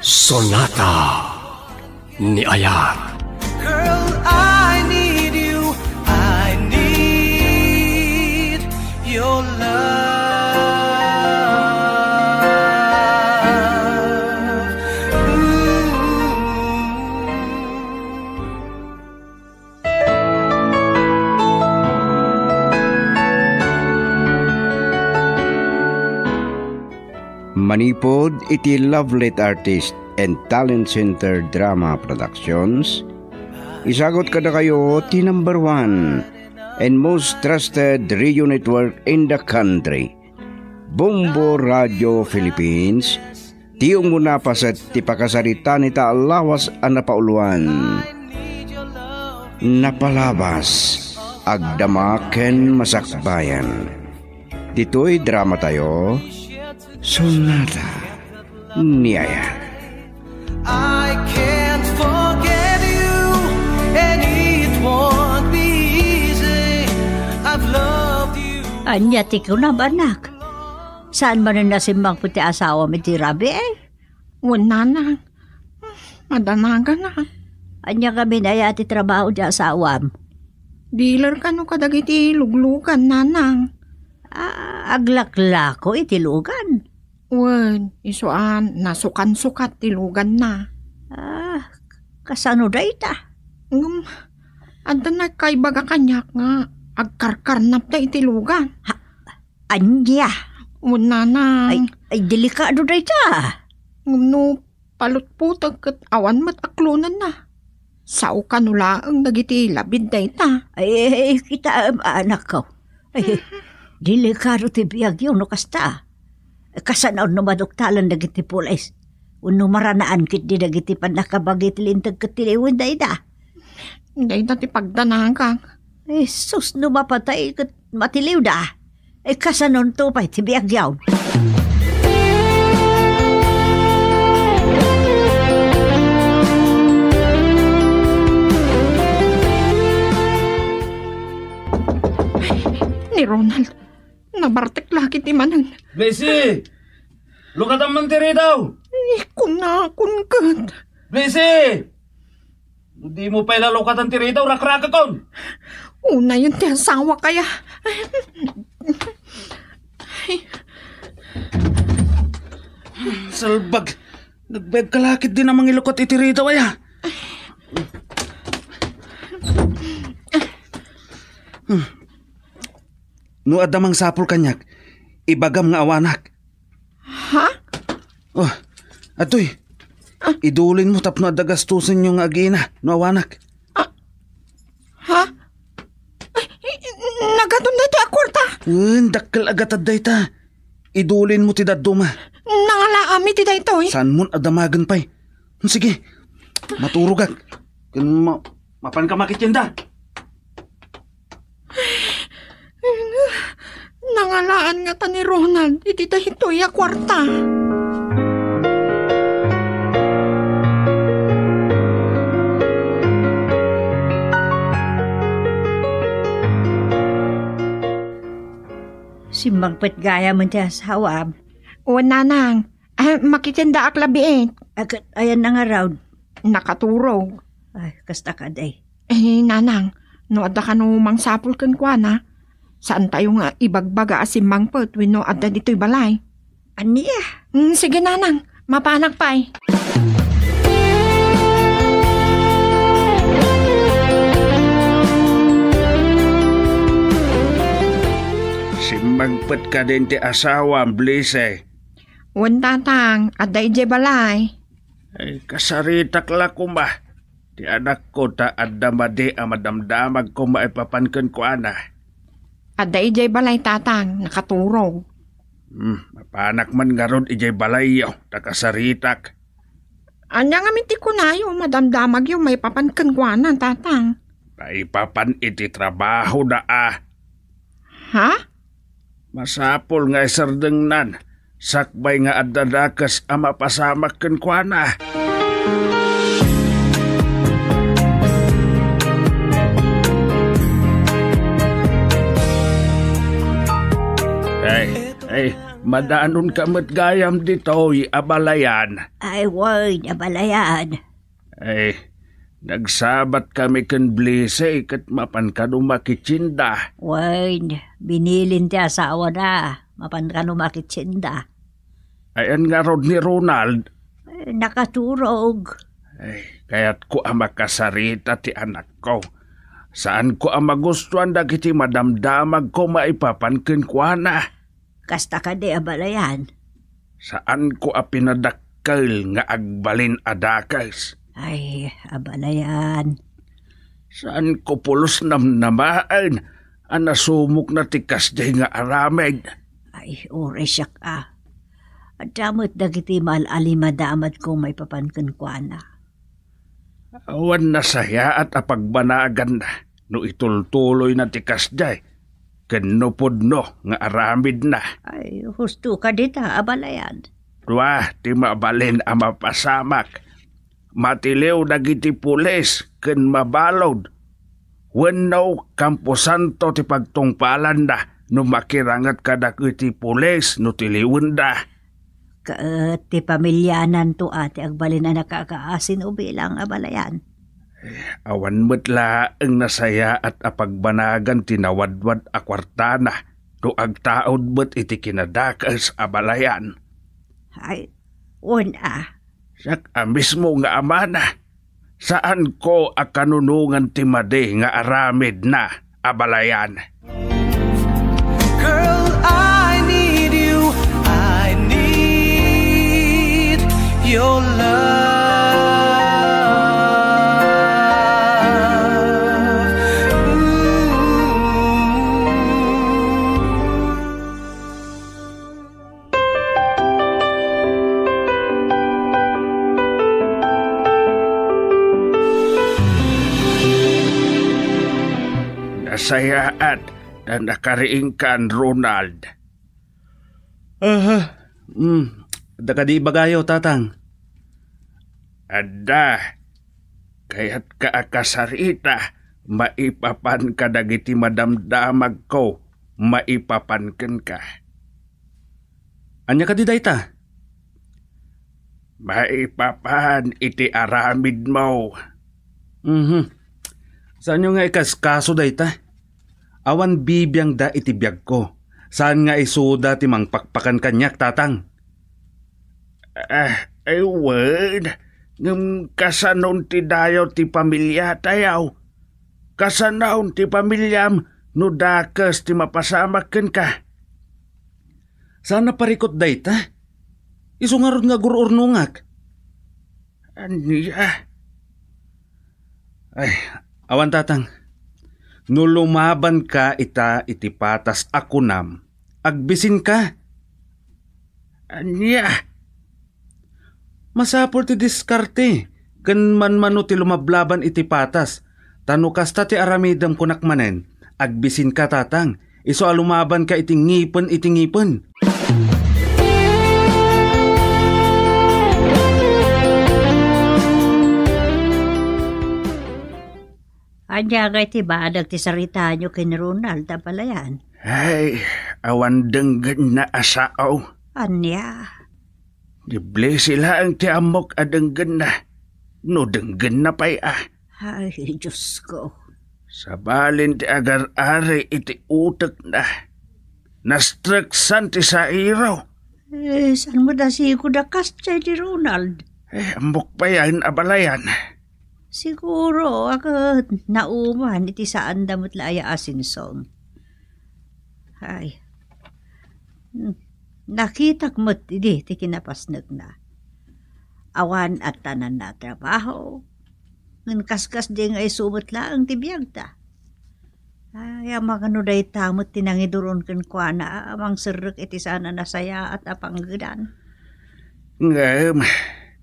Sonata ni Ayat. Girl, I need you. I need your love. Manipod iti Lovelet Artist and Talent Center Drama Productions. Isagot kada kayo ti number 1 and most trusted radio network in the country, Bombo Radio Philippines. Tiyong muna pasat ti pakasarita ni Taalawas ang napauluan. Napalabas, agdamaken masakbayan. Dito'y drama tayo, Sonata ni Ayat. I can't forget you, and it won't be easy. I've loved you. Anya, tiko na ba, anak? Saan man na nasimbang puti asawa mo ti Rabi eh? Wala na. Madanaga na. Anya kami na yati trabaho di asawa mo. Dealer ka no kadagiti luglugan, nanang. Aglaklako itilugan. Wen, isuan, nasukan-sukat tilugan na. Kasano da ita? Anda na kay baga kanyak nga, agkarkarnap da itilugan. Anya? Wala na. Ay delikado da ita. No, palutputag kat awan mat aklunan na. Sao kanula ang nagiti labid da ita. Ay, kita anak ko. Ay, delikado ti biyag yun no kasta. Kasanaw no maduktalan dagiti pulis. Uno maranaan kit di dagiti panakabagit lintag katiliwin da ita. Hindi na ti pagdanaan ka. Ay, sus no mapatay kat matiliw da. Ay, kasanaw to pa ti biyag yaw. Ni Ronald, nabartek laki ti manang. Blessy! Lukat ang mantiri daw! Kunkat. Blessy! Hindi mo pa ilalukat ang tiri daw, rakraka kon! Una yun ti asawa kaya. Salbag! Nagbeg kalakit din namang ilukot itiri daw aya. No adamang sapul kanyak, ibagam nga awanak. Ha? Oh, atoy. Idulin mo tapno adagastusin yung agina, no awanak. Ha? Nagadun na ito akwarta. Dakkel agatad day ta. Idulin mo ti daduma. Nangalaami ti day ito eh. Saan mo adamagan pa'y? Sige, maturugag. Mapan ka makitinda. Nangalaan nga ta ni Ronald, iti dahitoy a kwarta. Simbang pet gaya mo ti asawa. O nanang, makitinda ak labiit. Ayan na nga raw. Nakaturog. Ay, kasta ka day. Nanang, no adda ka no mangsapul kan kwa na. Saan tayo nga ibagbaga asimbang pet wino adda dito'y balay? Aniya? Sige nanang, mapanak pa'y. Simbangpet ka din ti asawa, Blise. Tatang, adda ije balay. Ay, kasaritak la kumba. Ti anak ko ta adda madi amadamdamag ko maipapankan ko ana. Adda ije balay tatang, nakaturog. Mapanak man nga ron ijay balayo, takasaritak. Anya nga minti ko na yung madamdamag yung may papankan ko ana, tatang. Paipapan iti trabaho da Ha? Masapol nga isardengnan. Sakbay nga adadakas ama pasamak ken kuana. Ay, Madanon ka matgayam dito'y abalayan. Ay, way, nabalayan. Ay, nagsabat kami kan blise kat mapan ka makitsinda. Way, binilin ti asawa na. Mapan ka makitsinda. Ayan nga rod ni Ronald. Nakaturog. Ay, kaya't ko ang makasarita ti anak ko. Saan ko ang magustuhan dagiti madamdamag ko maipapankin ko na? Kasta ka di abalayan. Saan ko ang pinadakkel nga agbalin adakas? Ay, abalayan. Saan ko pulos namnamaan ang nasumok na tikas di nga aramid? Ay, ore siya ka. At damot dagiti malalimadamad ko may papankin ko na. Awan na saya at apagbanagan na. No itultuloy na tikas day. Kanupod no nga aramid na. Ay, husto ka dita, abalayan. Dua, ti mabalin ang mapasamak. Matiliw dagiti pulis ken mabalod. Wenno Camposanto ti pagtungpalan na no makirangat ka dagiti pulis no tiliwen da. Kaat ti pamilyanan to ati agbalin na nakakaasin o bilang abalayan. Awan metla ang nasaya at apagbanagan tinawadwad a kwartana do agtaod bet iti kinadakas abalayan. Ay, una. Sak mismo nga amana. Saan ko a kanunungan ti madi nga aramid na abalayan? Girl, I need you. I need your love. Nasayaan na nakariingkan, Ronald. Dakadi bagayo, tatang. Ada, kaya't kaakasarita, maipapan ka dagiti madamdamag ko, maipapanken ka. Anya ka di dayta? Maipapan iti aramid mo. Saan nyo nga ikaskaso dayta? Awan bibiyang da iti biyag ko. Saan nga isuda ti mangpakpakan kanyak, tatang? Ay word, ngam kasanon ti dayo ti pamilya tayaw. Kasanaon ti pamilyam no dakas ti mapasamaken ka. Sana parikot dayta? Isungarod nga gururnungak. Aniya? Ay, awan tatang. No lumaban ka iti patas ako nam, agbisin ka. Aniya? Masapol ti diskarte, ken manmano ti lumablaban iti patas. Tano kasta ti aramidam kunakmanen, agbisin ka tatang. Iso alumaban ka iti ngipon. Anya kay ti badag ti sarita nyo kay ni Ronald abalayan. Ay, awan denggen na asao. Anya? Dible sila ang ti amok a denggen na. No denggen na pa'y Ay, Diyos ko. Sabalin ti agar-ari iti utek na. Nastreksan ti sa iraw. Saan mo da sigo da kastya ti Ronald? Amok pa yan abalayan. Siguro ako nauman iti saan damot laaya asinsong. Ay, nakitak mo't di ti kinapasnag na. Awan at tanan na trabaho. Ngan kaskas di nga isumot lang ti biyag ta. Ay, amang ano day tamot tinangiduron kan kwa na amang serek iti sana nasaya at apanggedan. Ngam,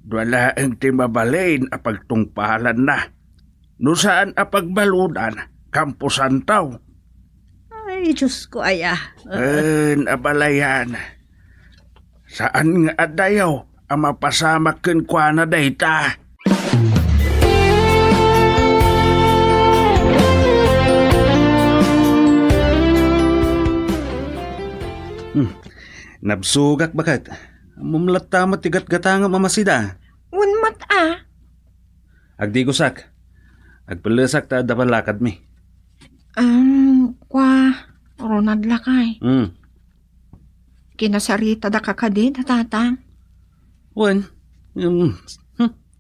wala ang ti mabalin a pagtungpalan na. No saan a pagbaludan, Camposanto. Ay, Diyos ko aya. Abalayan. Saan nga adayaw ang mapasamak ken kwa na dayta? Nabsugak bakat. Mumlatamat tigat-gatanga mamasida. Unmat Agdigusak. Agpalasak ta dapan lakad mi. Ronald lakay. Hmm. Kinasarita da kakadin, tatang. Wan.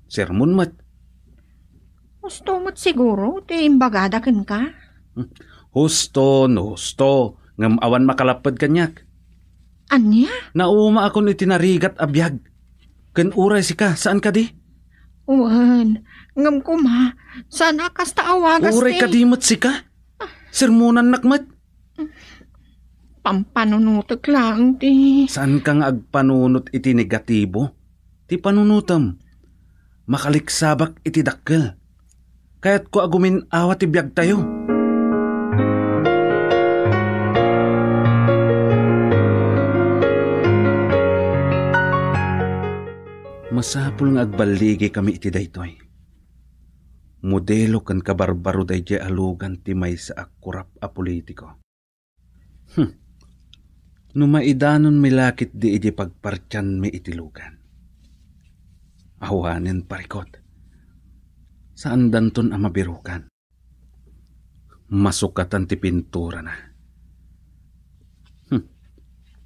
Sermon mat. Gusto mo't siguro, ti imbagada ken ka. Husto, no husto. Ngam awan makalapad kanyak. Anya? Nauma ako ni tinarigat abiyag. Ken uray si ka, saan ka di? Wan, ngam ko ma, sana kasta awagas Uray ka di mat si ka? Sermonan nakmat. Pampanunutok lang ti. Saan ka nga agpanunot iti negatibo? Ti panunutam. Makaliksabak iti dakkel. Kaya't ko agumin awat ti biyag tayo. Masapul nga agbaligi kami iti daytoy. Modelo kan kabarbaro dayjay alugan ti may sa akurap a politiko. Numaidanon milakit di iti pagpartyan mi itilugan. Awanin parikot. Saan danton ang mabirukan? Masukatan ti pintura na.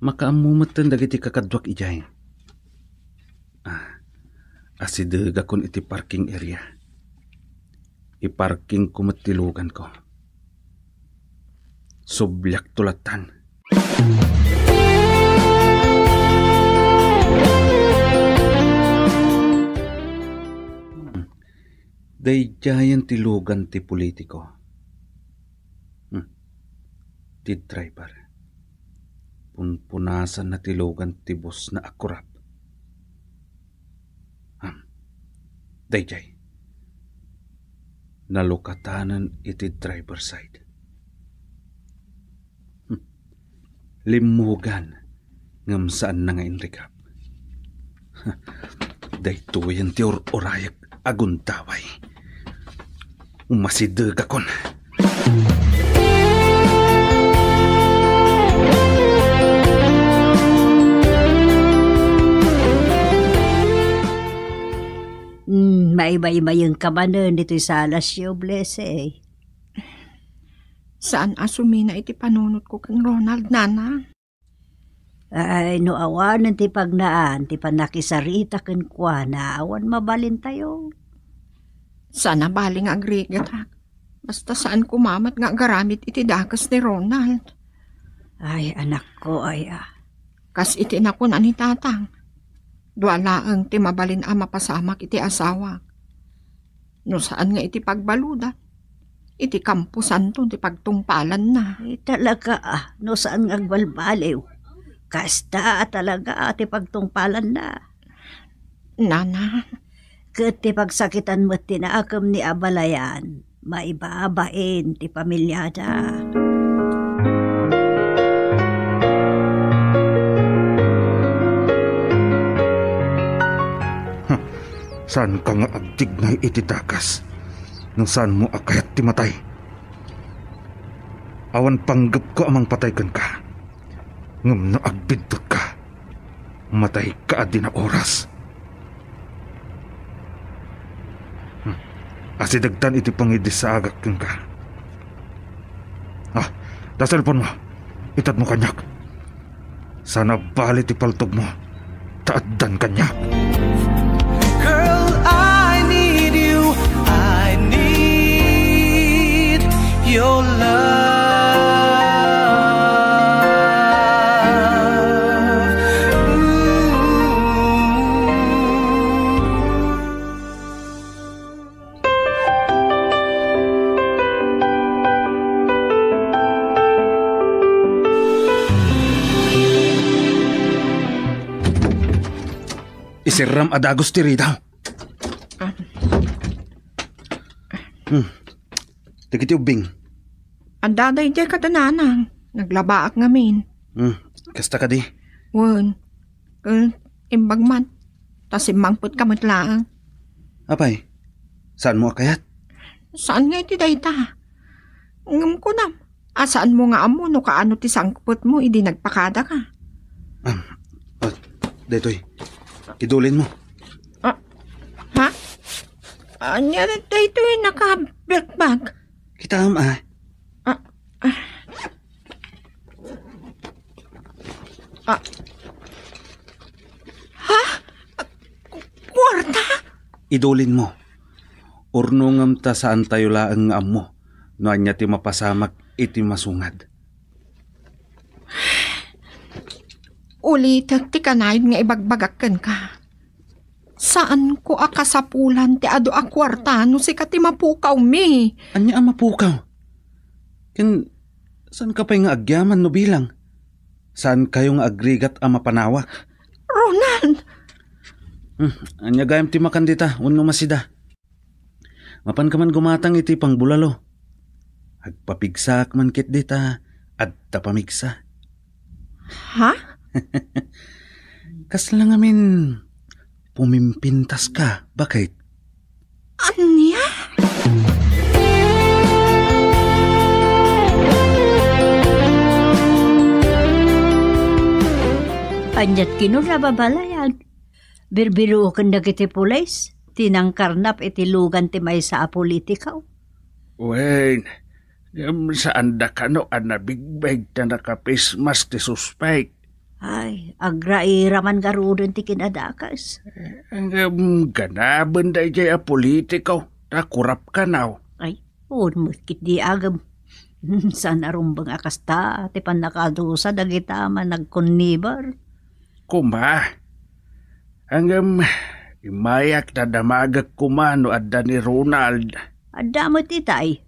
Makaamumatan dagiti kakadwak ijay. Asidega kon iti parking area. Iparking kumatilugan ko. Sublyak tulatan. Dayjayan tilugan ti politiko. Ti driver. Punpunasan na tilugan ti bus na akurap. Dayjay. Nalukatanan iti driver side. Limugan ngam saan na nga inrikap. Daytoyan ti orayak aguntaway. Umasideg akon. Maibay-bayang kamanan dito'y salas yo, blese. Saan asumi na iti panunot ko kang Ronald, nana? Ay, no awanan ti pagnaan, ti panakisarita ken kwa na awan mabalin tayo. Sana baling agrigat ha. Basta saan kumamat nga garamit iti dakas ni Ronald. Ay, anak ko, Kas iti na ko na ni tatang. Dualaang ti mabalin mapasamak iti asawa. No saan nga iti pagbaludan. Iti kampusan to, ti pagtungpalan na. Ay, talaga no saan nga agbalbaliw. Kasta talaga ti pagtungpalan na. Nana. Ket ti pagsakitan mo tinaakam ni abalayan, maibabain ti pamilyada. Saan ka nga agdignay iti dakas? Nang saan mo akayat ti matay? Awan panggap ko amang patay kan ka. Ngam na agbidtot ka. Matay ka adi na oras. Asidagtan iti pangidisagak kan ka. Daselpon mo. Itat mo kanyak. Sana bali ti paltog mo. Taaddan kanyak. Girl, I need you. I need your love. Isiram adagos ti rida. Tikiti ubing. Ang daday di katananang. Naglabaak ngamin. Kasta ka di. Wan. Imbagman. Tas imangput kamot lang. Apay, saan mo akayat? Saan nga iti dayta? Ngam ko na. Saan mo nga amo no kaano ti sangkupot mo, idi nagpakada ka. Daytoy, idulin mo. Ha? Anya dito naka-bilkbag. Kita Kwarta? idulin mo. Urnungam ta saan tayo laang nga amo. No anya ti mapasamak iti masungad. Ulitak ti kanayon nga ibagbagakan ka. Saan ko akasapulan ti ado a kwarta no si kati mapukaw mi? Anya ang mapukaw? Saan ka pa nga agyaman no bilang? Saan kayo nga agrigat ang mapanawak? Ronald! Anya gayam ti makandita, unno masida. Mapan ka man gumatang iti pang bulalo. Agpapigsak man kit dita, at tapamigsa. Ha? Kas lang amin, pumimpintas ka, bakit? Anya? Anyat kinurababalayan. Birbiro kan dagiti pulis. Tinangkarnap iti lugan ti may sa politikaw. Wen, saan da ka no nabigbeg na nakapismas ti suspect? Ay, agrairaman garudon ti kinadakas. Ang ganaban da jay a politikaw, nakurap ka now. Ay, mutkit di agam. Sana rumbang akasta, ti panakadusa dagita man nagkonnibar. Kuma, hanggang imayak na damagag kumano at ni Ronald. Adamot itay.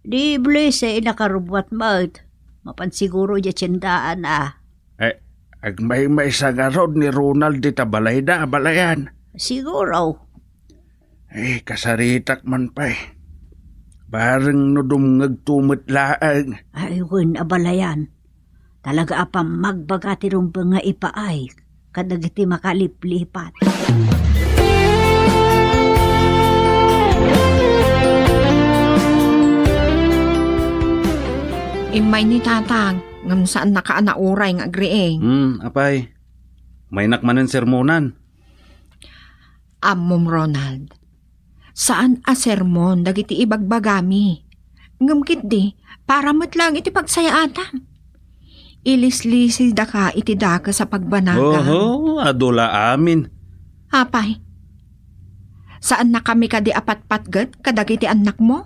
Di blese nakarubwat mat. Mapansiguro di tiyendaan Agmay sangarod ni Ronald di tabalay na abalayan. Siguro. Kasaritak man pa Bareng no dumngag laang. Ayun, abalayan. Talaga apam magbagati rumbang nga ipaay. Kadagiti makaliplipat. Imay ni tatang, ngam saan nakaanauray nga agrieng. Apay. May nakmanan sermonan. Amom Ronald, saan a sermon dagiti ibagbagami? Ngam kitdi, para matlang iti pagsayaatan. Ilis-lisi da ka iti daka sa pagbanaga. Adula amin. Apay, saan na kami kadi apat-patgat kadagiti anak mo?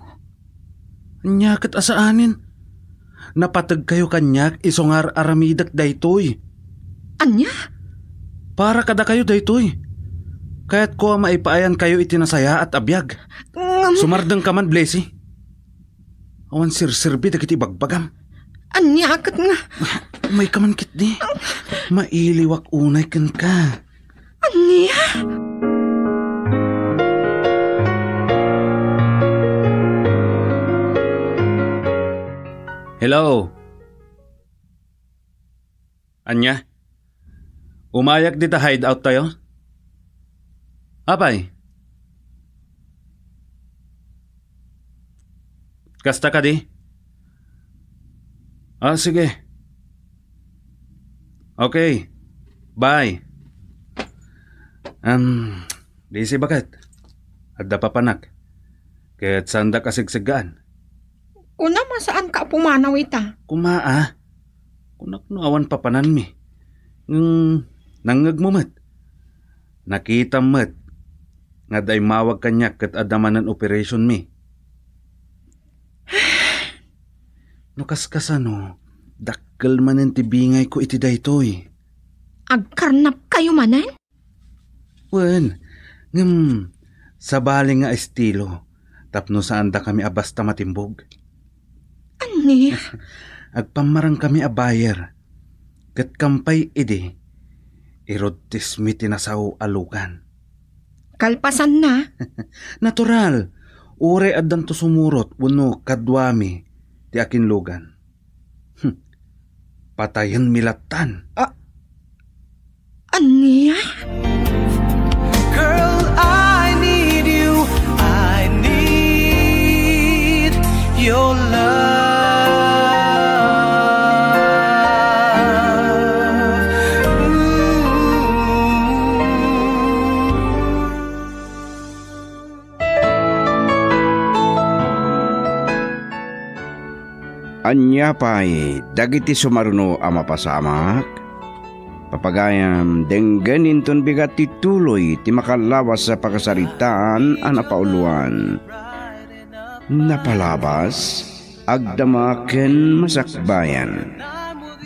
Nyakit asaanin. Napatag kayo kanyak isongar aramidak daytoy. Anya? Para kada kayo daytoy. Kaya't ko maipaayan kayo itinasaya at abiyag. Sumardang ka man, Blessy. Awan sirsirbi dagiti bagbagam. Anya akat nga. May kaman kit di. Mailiwak unay kan ka. Anya? Hello? Anya? Umayak dita hideout tayo? Apay? Kasta ka di? Sige. Okay. Bye. Busy bakit? Adda papanak. Kaya't sanda kasigsigaan. Una masaan ka pumanaw ita? Kumaa. Kunak no awan papanan mi. Nangag mo mat. Nakita mat. Nga day mawag kanyak kat adamanan operation mi. No kaskasano, dakkel manen ti bingay ko iti daytoy. Agkarnap kayo manen? Wen, sabali nga estilo, tapno saan da kami abasta matimbog. Ani? Agpamarang kami a buyer, kat kampay ide, irodtis mi tinasaw alukan. Kalpasan na? Natural, ure addan to sumurot, uno kadwami, ti akin lugan. Patayan milatan. Aniya? Girl, I need you. I need your love. Anya pa'y dagiti sumaruno a mapasamak, papagayam denggenin ton bigat ti tuloy ti makalawas sa pakasaritaan a napauluan. Napalabas, agdamaken masakbayan.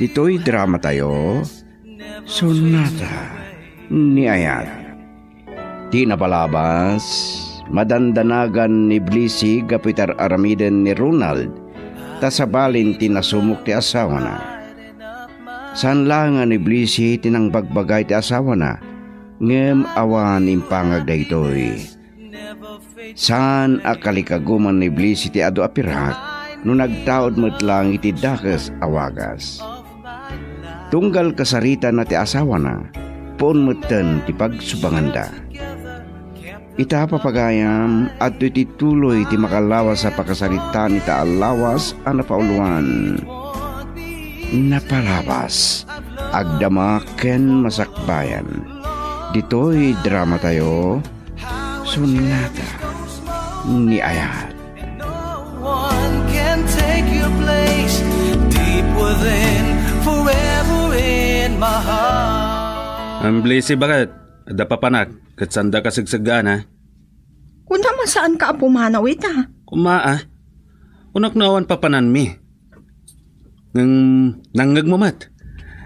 Dito'y drama tayo, Sonata ni Ayat. Di napalabas, madandanagan ni Blisi gapitar aramiden ni Ronald, tasabalin tinasumok ti asawa na. San langan ni Blisi tinang bagbagay ti asawa na, ngem awan impangag daytoy. San akalikaguman ni Blisi ti adu apirak, no nagtaod metlang iti dakes awagas. Tunggal kasarita na ti asawa na, poon meten ti pagsubanganda. Ita papagayam at iti tuloy ti makalawas sa pakasarita ni taalawas ang napauluan. Napalabas, agdamaken masakbayan. Dito'y drama tayo, Sonata ni Ayat. No one can take your place deep within, forever in my heart. Ang Blisi bakit? Ada papanak, katsanda kasagsagaan ha? Kung naman saan ka pumanaw ita? Kumaa, unak nawan papanan mi. Nanggag mo mat.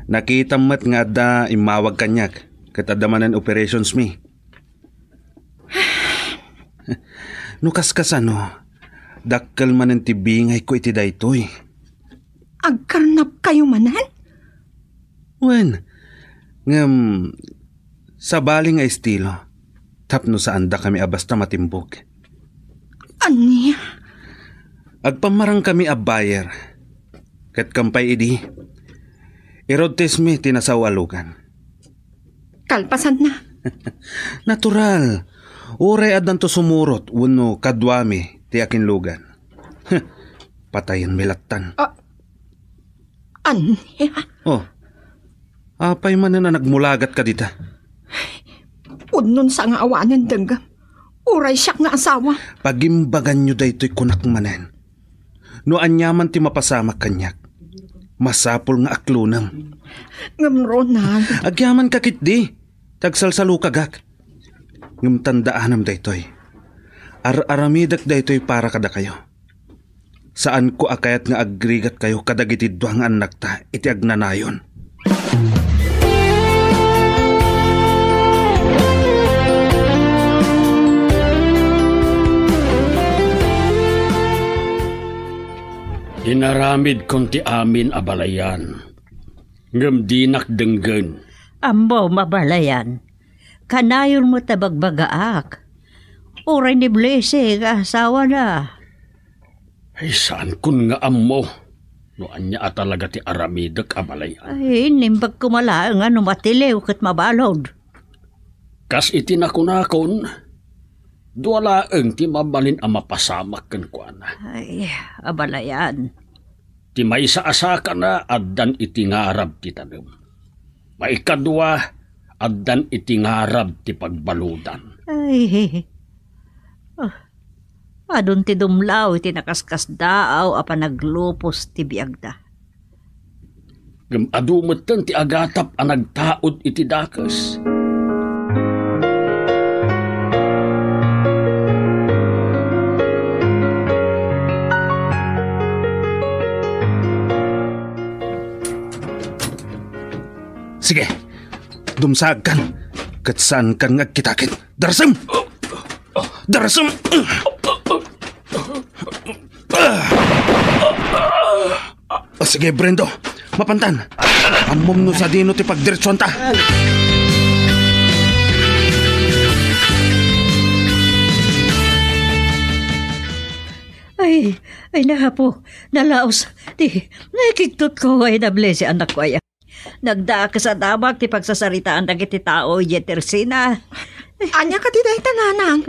Nakita mat nga da imawag kanyak, katadamanan operations mi. Nukas kasano, dakkel man ang tibingay ko iti daytoy. Agkarnap kayo manan? Wen, ngam, sa baling nga estilo, tapno sa anda kami abasta matimbog. Anya? Agpamarang kami a buyer, kat kampay idi, irodtes mi tinasawalugan. Kalpasan na. Natural, uray adan to sumurot, uno kadwami ti akin lugan. Patayan milatan. Anya? Oh, apay man na nagmulagat ka dita. Unon sa nga awanan dagam. Uray siyak nga asawa. Pagimbagan nyo dayto'y kunak manen. No anyaman ti mapasamak kanyak. Masapol nga aklunam. Ngam Ronald. Agyaman kakit di. Tagsalsalo kagak. Ngam tandaanam daytoy. Aramidak daytoy para kada kayo. Saan ko akayat nga agrigat kayo kadagiti duang anak ta iti agnanayon. Inaramid kong ti amin abalayan. Ngam dinak denggen. Ambo mabalayan. Kanayon mo tabagbagaak. Uray ni Blese nga asawa na. Ay saan kun nga ammo. No anya atalaga ti aramidak abalayan. Ay, nimbag kumala nga numatiliw kat mabalod. Kas itinakunakon. Duwalaeng ti mabalin ang mapasamak kan kuana. Ay, abalayan. Ti may saasaka na addan iti ngarab ti tanem. Maikadwa addan iti ngarab ti pagbaludan. Ay, adun ti dumlaw iti nakaskas daaw apa naglupos ti biagda. Ngam adumetan ti agatap ang nagtaod iti dakes. Sige, dumsag kan. Katsan kan nga kitakit. Darasam! Darasam! Sige, Brendo. Mapantan. Amom no sa dino ti pagdiretsyon ta. Ay, nahapo. Nalaos. Di, nakiktot ko ay nable si anak ko ay. Nagdaa ka sa damag ti pagsasaritaan dagiti tao yetersina. Anya ka ti day tananang.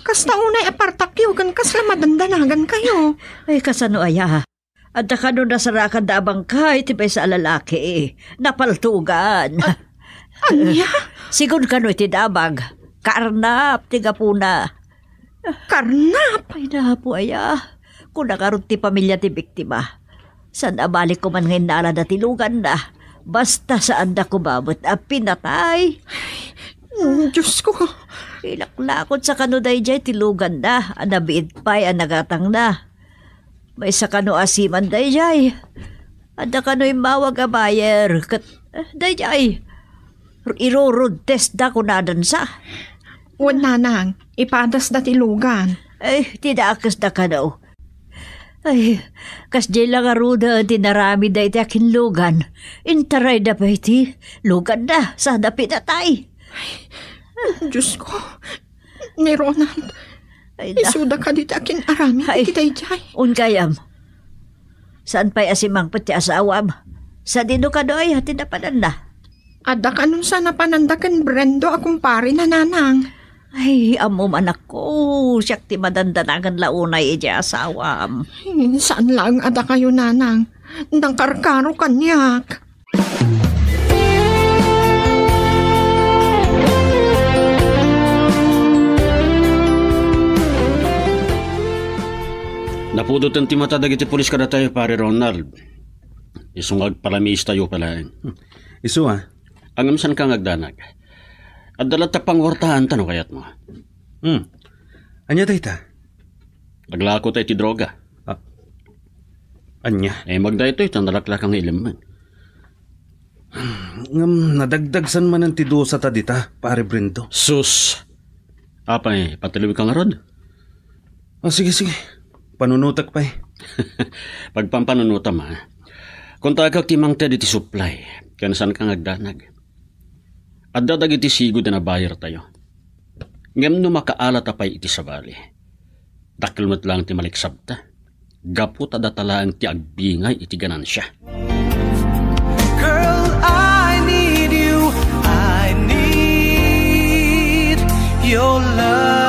Kas taunay apartakyo kan kas lamadandanagan kayo. Ay kasano aya. At nakano nasarakan dabang ka iti pa sa lalaki. Napaltugan. Anya? Sigun kano iti dabag. Karnap ti gapuna. Karnap? Ay nahapo aya. Kung nakarot ti pamilya ti biktima. Saan abalik ko man ngayon nala na tilugan na. Basta saan na kumabot a pinatay. Diyos ko. Ilaklakot sa kanuday jay tilugan na. Anabiid pa'y anagatang na. May sa kanu asiman day jay. Ada kano'y mawag a bayer. Day jay. Irurod test da kunadan sa. Wala nang, ipadas na tilugan. Ay, tidakas da ka daw. Ay, kas di lang aruda tinarami da iti akin lugan. Intaray da pa iti, lugan da, sana pinatay. Diyos ko, ni Ronald, isuda ka dito akin arami, iti dayjay. Unkayam, saan pa'y asimang pati asawam? Sa dino ka do'y hati na pananda. Ada ka nun sana panandakan Brendo akong pari na nanang. Ay, amom anak ko, siyak ti madandanagan launay iti asawam. Saan lang ada kayo nanang? Nang karkaro kanyak. Napudutan ti mata dagiti pulis kada tayo, pare Ronald. Isungag palamis tayo pala. Isu Ang amsan kang agdanag. At dalat pangwartahan tanong kayat mo. Anya dayta? Naglako tayo ti droga. Anya? Magda ito nalaklak ang iliman. Ngam nadagdagsan man ang tido sa tadita, pare Brendo. Sus! Patiliwi kang arod? Sige. Panunutak pa Pagpampanunutam Kung tagak timang te diti supply, kanasan kang agdanag. At dadag iti sigod na bayar tayo. Ngam no makaalat apay iti sabali. Dakilmat lang ti maliksabta. Gapu tadatala ang ti agbingay iti ganansya. Girl, I need you. I need your love.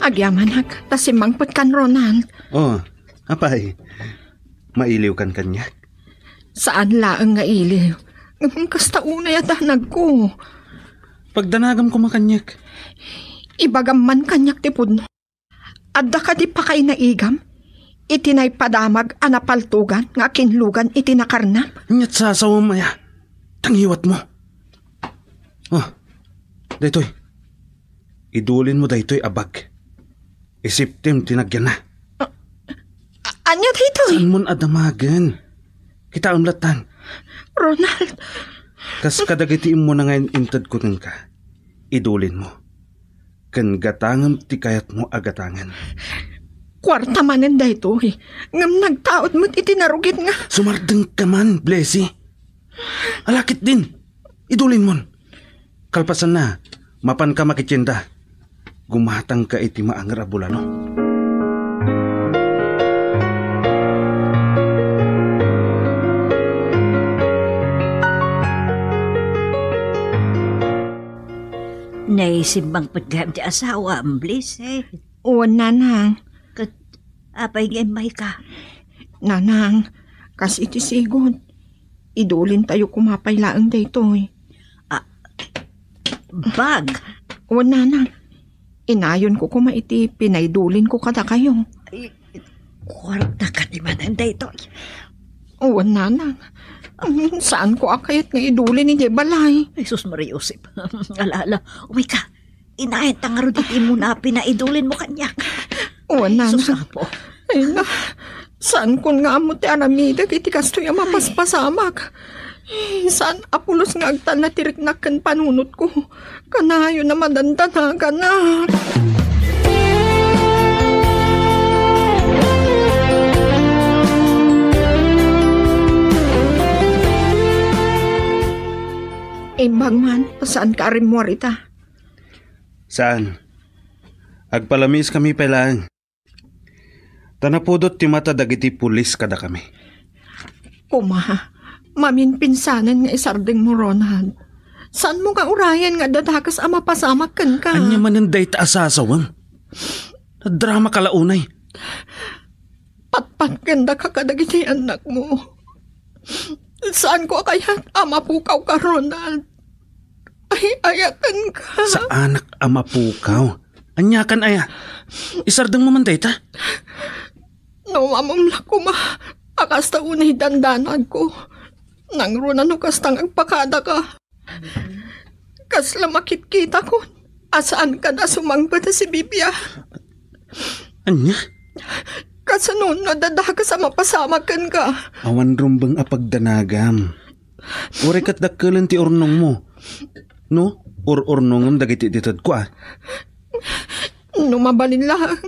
Agyamanak, tasimangpot kan Ronald. Apay, mailiw kan kanyak. Saan laang nga iliw? Kasta unay at hanag ko. Pagdanagam ko makanyak. Ibagam man kanyak ti pudno. Adda ka di pa kay naigam? Itinay padamag anapaltugan nga kinlugan itinakarnap. Nyat sasawa maya. Tanghiwat mo. Daytoy. Idulin mo daytoy abag. Isiptim tinagyan na. Anya daytoy? Saan mon adamagan? Kita umlatan. Ronald. Kas kadagitiim mo na ngayon intad ko ng ka. Idulin mo. Kan gatangam ti kayat mo agatangan. Kwarta manen daytoy. Ngam nagtaod mo't itinarugit nga. Sumardeng ka man, Blessy. Alakit din. Idulin mon. Kalpasan na. Mapan ka makitsyenda. Gumatang ka iti maangar abulano. Naisip bang pagkam di asawa ang Bliss O, nanang. Apay ngayon may ka. Nanang, kas iti sigod. Idulin tayo kumapaylaang daytoy. Bag? O, nanang. Inayon ko kumaiti, pinaidulin ko kada kayo. Kwarta ka di man ang daytoy. O, nanang. Saan ko akayat nga idulin ni Balay? Jesus Maria Josep. Alala. Umay ka. Inayan tangaro diti mo na pinaidulin mo kanyak. O, nanang. Jesus po. Ay na. Saan kun nga amo ti aramida iti kastoy ang mapaspasamak. Saan apulos nga agtan na tiriknak kan panunot ko. Kanayo na madandanagan na. Bagman, saan ka rin mo rita? Saan? Agpalamis kami pelang. Tanapudot ti mata dagiti pulis kada kami. Kumaha. Mamin pinsanan nga isardeng mo, Ronald. Saan mo ka urayan nga dadakas ama pasamak kan ka? Anya mananday ta asasawang? Drama kalaunay. Patpat ganda ka kadagiti anak mo. Saan ko kaya mapukaw ka, Ronald? Ay, ayakan ka. Sa anak mapukaw. Anyakan aya. Isardang mo man dayta. No, mamamla ko akasta unay dandanag ko. Nang runan o kastang agpakada ka. Kasla makitkita ko. Asaan ka na sumangba na si Bibia? Anya? Kasanon nadadaga sa mapasamakan ka. Awan rumbang apagdanagam. Uri kat dakkelan ti ornong mo. No? Ornongam dagiti ditad ko ah. Numabalin lang.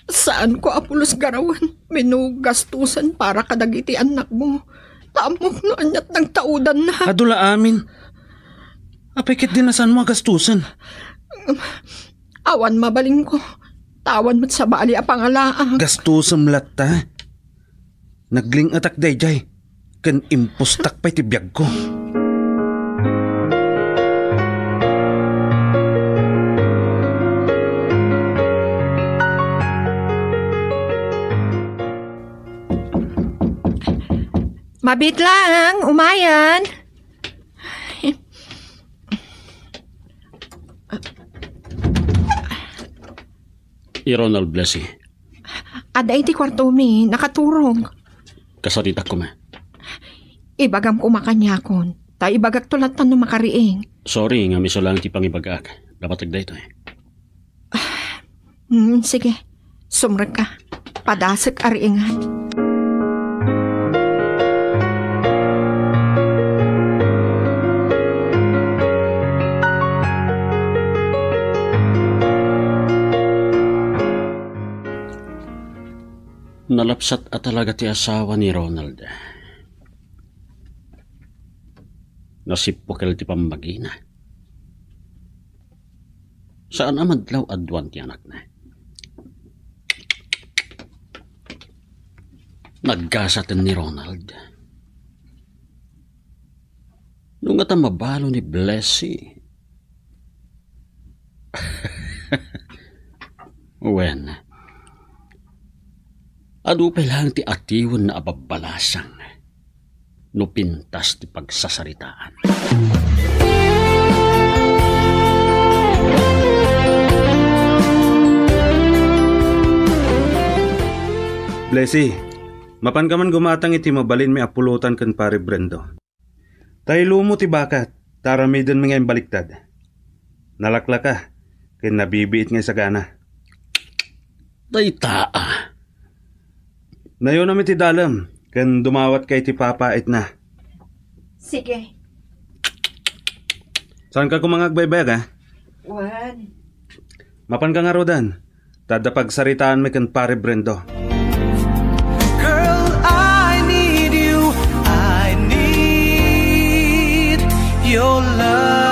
Saan ko apulos garawan? Minugastusan para kadagiti anak mo. Tamok no anyat ng taudan na. Adula amin. Apikit din na saan mo agastusan? Awan mabaling ko. Tawan mo't sa bali a pangalaang. Gastusam latta. Nagling atak dayjay. Kan impustak pa'y tibiyag ko. Mabit lang, umayan. Ronald Blessy. Ada iti kwarto mi, nakaturong. Kasarita ko ma. Ibagam ko makanyakon. Ta ibagak tulatan no makariing. Sorry nga miso lang ti pangibagak. Dapat agda ito eh. Sige, sumrag ka. Padasik ariingan. Nalapsat at talaga ti asawa ni Ronald. Nasipokil ti pamagina. Saan amadlaw adwan ti anak na? Naggasatan ni Ronald. Nung at mabalo ni Blessy. When? Adupay lang ti atiwan na ababalasang no pintas ti pagsasaritaan. Blessy, mapan ka man gumatang iti mabalin may apulutan kan pare Brendo. Tayo lumo ti bakat, taramidan mga imbaliktad. Nalakla ka, kin nabibiit nga sagana. Dayta. Nayon namin ti dalam, kan dumawat kay ti papait na. Sige. Saan ka kumangagbaybayag ha? Wan. Mapan ka nga rodan, tadapagsaritaan mi kan pare Brendo. Girl, I need you. I need your love.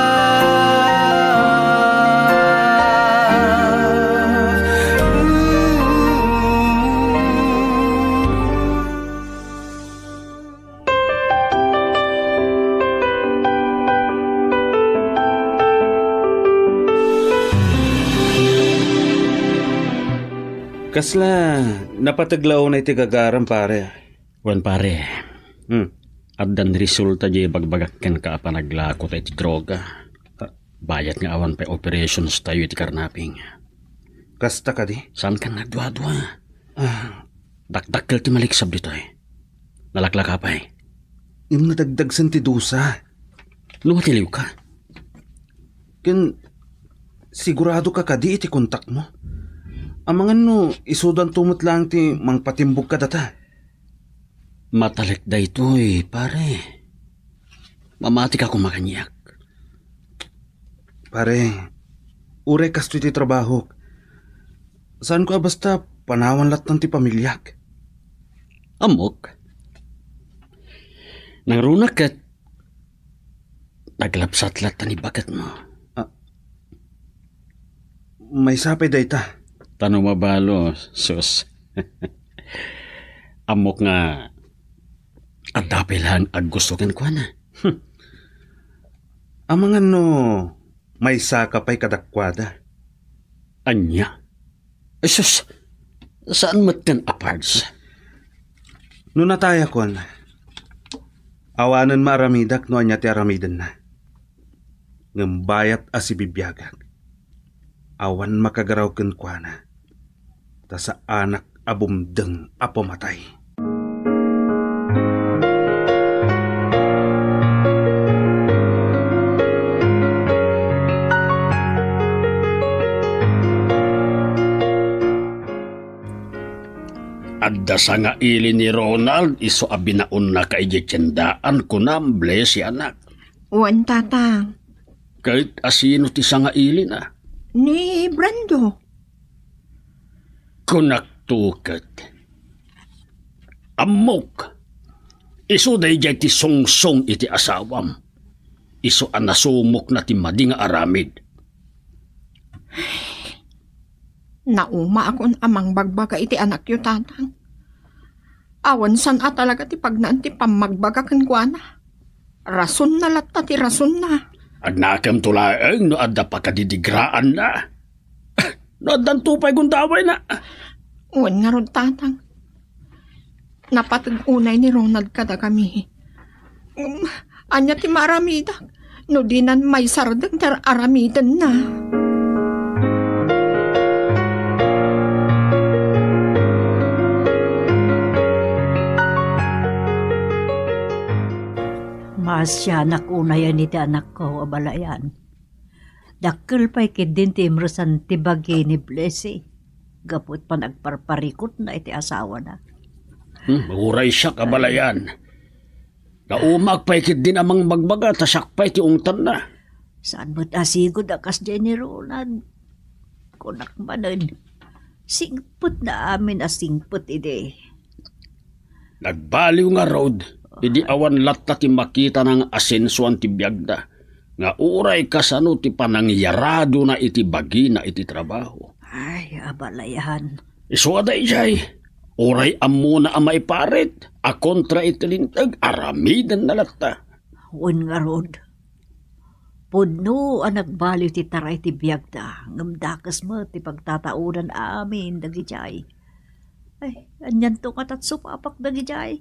Kasla, napataglaw na iti gagaram pare. Wan pare. Addan resulta di bagbagak ken ka panaglakot iti droga. Bayat nga awan pa operations tayo iti karnaping. Kasta ka di? Saan ka nagdwa-dwa? Dakdakkel ti maliksab dito eh. Nalakla ka pa eh. Yung nadagdagsan ti dusa. Numatiliw ka. Ken, sigurado ka kadi iti kontak mo. Amangan no, isudan tumot lang ti mangpatimbog ka data. Matalik da ito eh, pare. Mamati ka kumakanyak. Pare, ure kasto iti trabaho. Saan ko basta panawan latan ti pamilyak? Amok. Nangrunak kat naglapsat latan ni bagat mo. May sapay dayta. Tanong mabalo, sus. Amok nga at dapilan ag gusto ken kwa na. Amangan no, may saka pa'y kadakwada. Anya? Sus, saan matan apards? No nataya kon, awanan maaramidak no anya ti aramidan na. Ngambayat as ibibiyagag. Awan makagaraw ken kuana. Ta sa anak abumdeng apamatay. Adda sa nga ili ni Ronald, iso abinaon na kaijitsendaan kunamble si anak. Wan tatang, Kahit asino ti sa nga ili na. ni Brando. Kunaktukat. Amok. Iso day jay ti songsong iti asawam. Iso anasumok na ti madi nga aramid. Nauma akon amang bagbaga iti anak yu tatang. Awan san a talaga ti pagnaan ti pamagbaga ken kuana. Rason na latta ti rason na. Agnakam tulaeng no adda pa kadidigraan na. No addan tupay gundaway na. Uwan nga ron tatang. Napatag unay ni Ronald kada kami. Anya ti maaramida. No dinan may sardeng tar aramidan na. Masya nakunayan iti anak ko, abalayan. Dakkel pa'y kidin ti imrusan ti bagi ni Blessy. Gapot pa nagparparikot na iti asawa na. Uray siya kabalayan. Naumag pa'y din amang magbaga, tasak pa'y ti ungtan na. Saan mo't asigod akas dyan ni Ronald? Kunak manan. Singput na amin asingput ide. Nagbaliw nga road. Idi awan latta ti makita ng asensuan ti biyagda. Nga uray kasano ti panangyarado na iti bagi na iti trabaho. Ay, abalayan. Iso aday jay. Uray amo na amay paret. A kontra iti lintag. Aramidan na latta. Un nga rod. Puno ang nagbaliw ti taray ti biyagda. Ngamdakas mo ti pagtataunan amin dagi jay. Ay, anyan to katat supapak dagi jay.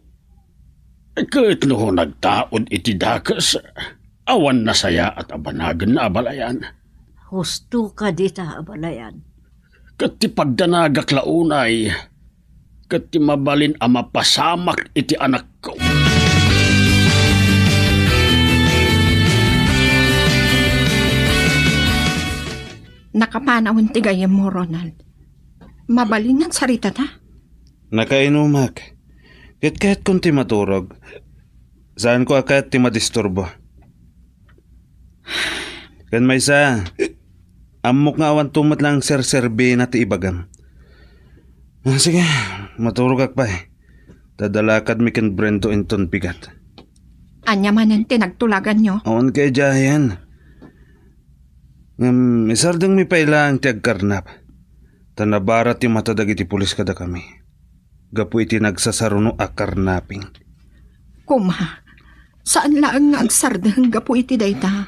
Kahit no nagtaod iti dakas, awan na saya at abanagan na abalayan. Husto ka dita, abalayan. Kat ti pagdanagak launay, kat ti mabalin ang mapasamak iti anak ko. Nakapanawin ti gayam mo, Ronald. Mabalin ng sarita ta. Nakainumak. Kahit kung ti maturog, saan ko kahit ti madisturbo. Kan may sa, amok nga awan tumat lang serserbe na ti ibagam. Sige, maturog ak pa eh. Tadalakad mi ken Brendo inton bigat. Anya manan tinagtulagan nyo. Awan kay Jayan. Isardang mi pailang ti agkarnap. Tanabara ti matadag iti pulis kada kami. Gapu iti nagsasaruno a karnaping. Kuma, saan laang nga agsardeng gapu iti dayta?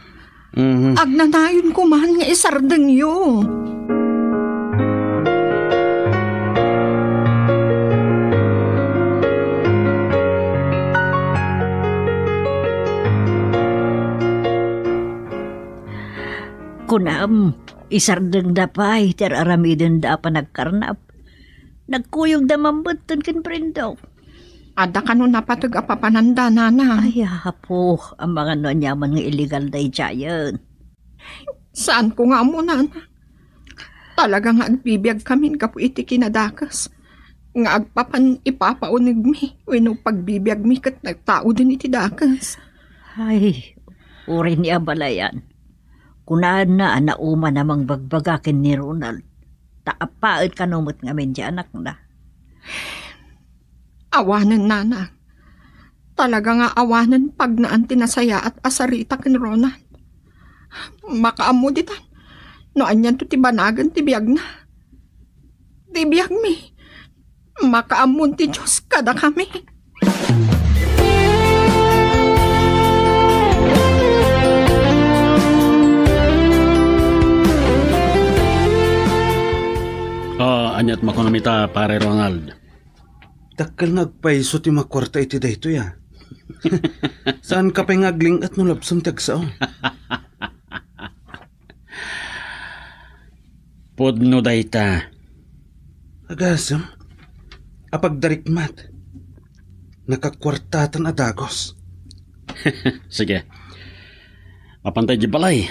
Mhm. Agnanayon kumahan nga isardeng yo. Kunam, isardeng dapay, ter aramiden da pa nagkarnap. Nagkuyog da mambutan kin Brendo. Ada ka nun napatag apapananda na. Ay, hapo, ang mga nonyaman nga illegal day jayan. Saan ko nga mo na? Talaga nga agbibiyag kami kapo iti kinadakas. Nga agpapan ipapaunig mi. Wino pagbibiyag mi kat nagtao din iti dakas. Ay, uri ni abalayan. Kunaan na nauma namang bagbagakin ni Ronald. Taapaid ka numot ngamin di anak na. Awanan nana. Talaga nga awanan pag naan tinasaya at asarita ken Ronald. Makaamo ditan. No anyan to tibanagan tibiyag na. Tibiyag mi. Makaamon ti Diyos kada kami. Anyat makonomita, pare Ronald. Dakkel nga agpaiso ti makwarta iti dayto ya. Saan ka pa'y ngagling at nulabsam tagsao? Pudno dayta. Agasam, apag darikmat. Nakakwartatan adagos. Sige. Mapantay di balay.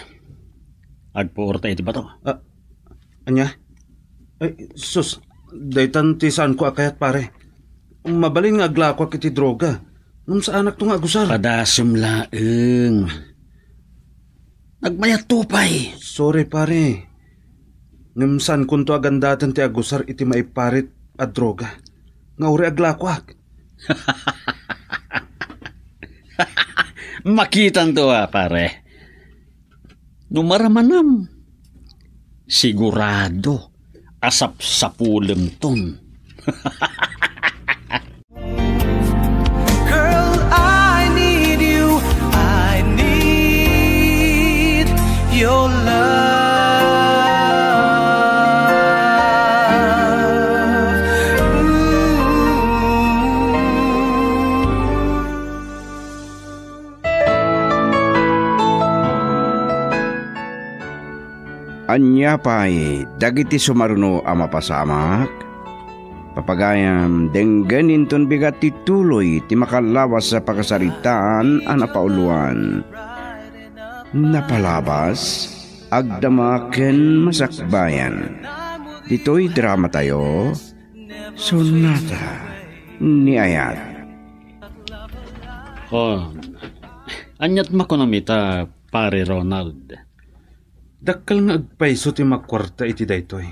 Agpuorta iti bato. Anya? Ay, sus, daytan ti saan ko akayat pare. Mabalin nga aglakwak iti droga. Nung sa anak to nga agusar. Padasum laeng. Nagmayat tupay. Sorry pare. Ngam saan kunto agandatan ti agusar iti maiparit at droga. Nga uri aglakwak. Makitan to pare. Numaramanam. Sigurado. Asap sa pulem ton. Girl, I need you. I need your love. Anya pa'y dagiti sumaruno a mapasamak, papagayam dengganin ton bigat ti tuloy ti makalawas sa pakasaritaan a napauluan. Napalabas, agdamaken masakbayan. Dito'y drama tayo, Sonata ni Ayat. Oh, anyat makonomita, pare Ronald. Dakkel nga agpaiso ti makwarta iti daytoy.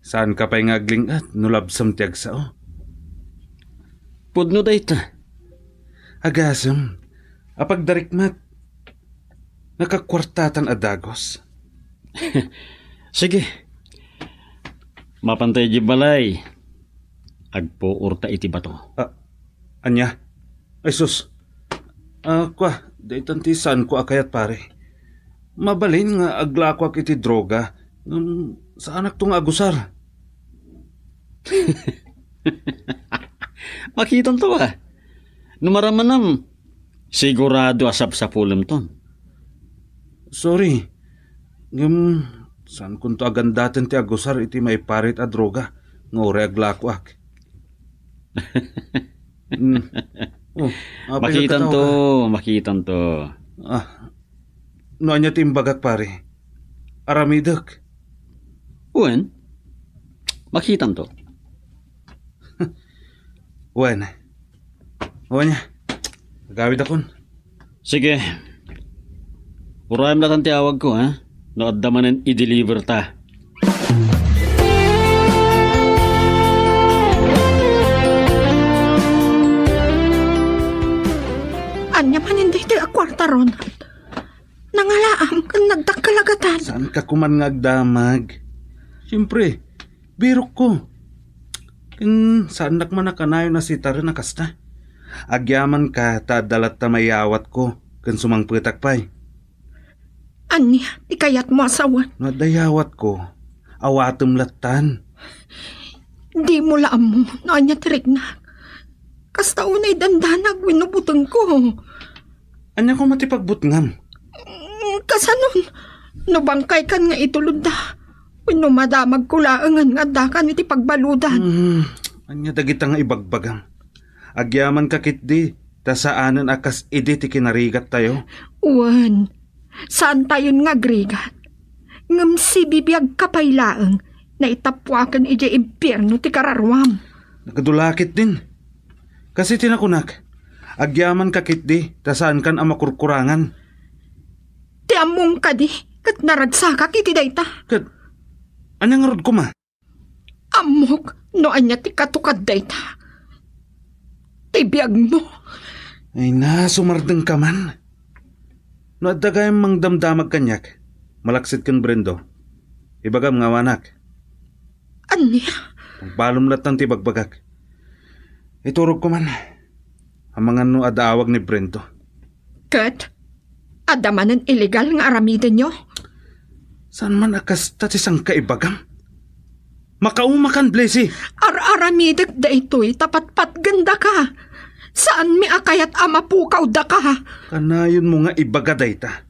Saan ka pa'y ngagling at nulabsam ti agsao? Pudno dayta. Agasam, apag darikmat. Nakakwartatan adagos. Sige. Mapantay di balay. Agpuorta iti bato. Anya? Ay sus. Kwa, daytan ti saan ko akayat pare. Mabalin nga aglakwak iti droga. Sa anak tong agusar. Makitan to Numaramanam. Sigurado asap sa pulem ton. Sorry. Saan kunto agandatan ti agusar iti may parit a droga. Nga uri aglakwak. Makitan to. No anya timbagak pare. Aramidak. Uen? Makitan to. Uen. Anya. Gawid akon. Sige. Urayam lang ang tiawag ko, ha? No, adamanan i-deliver ta. Anya man hindi iti akwarta, Ronald. Nangalaam kan nagdagkalagatan. Saan ka kuman nga agdamag? Siyempre, birok ko. Saan nakman nakanayo na si Tara na kasta? Agyaman ka, tadalat ta mayawat ko, kan sumangpitak pa'y. Anya, ikayat mo asawan. Nadayawat ko, awatem latan. Di mo laam mo, no anya tirik na. Kasta unay dandanag, winubutang ko. Anya ko matipagbutngam. Kasanon, nubangkay kan nga itulod da. Winumadamag kulaangan nga dakan iti pagbaludan. Anya dagita nga ibagbagam. Agyaman kakit di, tasaanan akas idi ti kinarigat tayo. Uwan, saan tayo nga grigat? Ngam si bibiyag kapaylaang na itapwakan iti impyerno ti kararwam. Nakadulakit din. Kasi tinakunak, agyaman kakit di, tasaan kan ang makurkurangan. Ti among ka di, kat naragsakak iti dayta. Kat, anyang rod ko ma? Amok, no anya ti katukad dayta. Ti biyag mo. Ay na, sumardeng ka man. No at dagayang mangdamdamag kanyak, malaksit kan Brendo. Ibagam nga wanak. Anya? Balom latan ti bagbagak. Iturog ko man. Ang mga no adawag ni Brendo. Kat, adamanan illegal nga aramidan nyo? Saan man akas tatisang kaibagam? Makaumakan, Blessy. Ar-aramidak da ito'y tapat-pat ganda ka. Saan mi akayat amapukaw da ka? Kanayon mo nga ibaga dayta.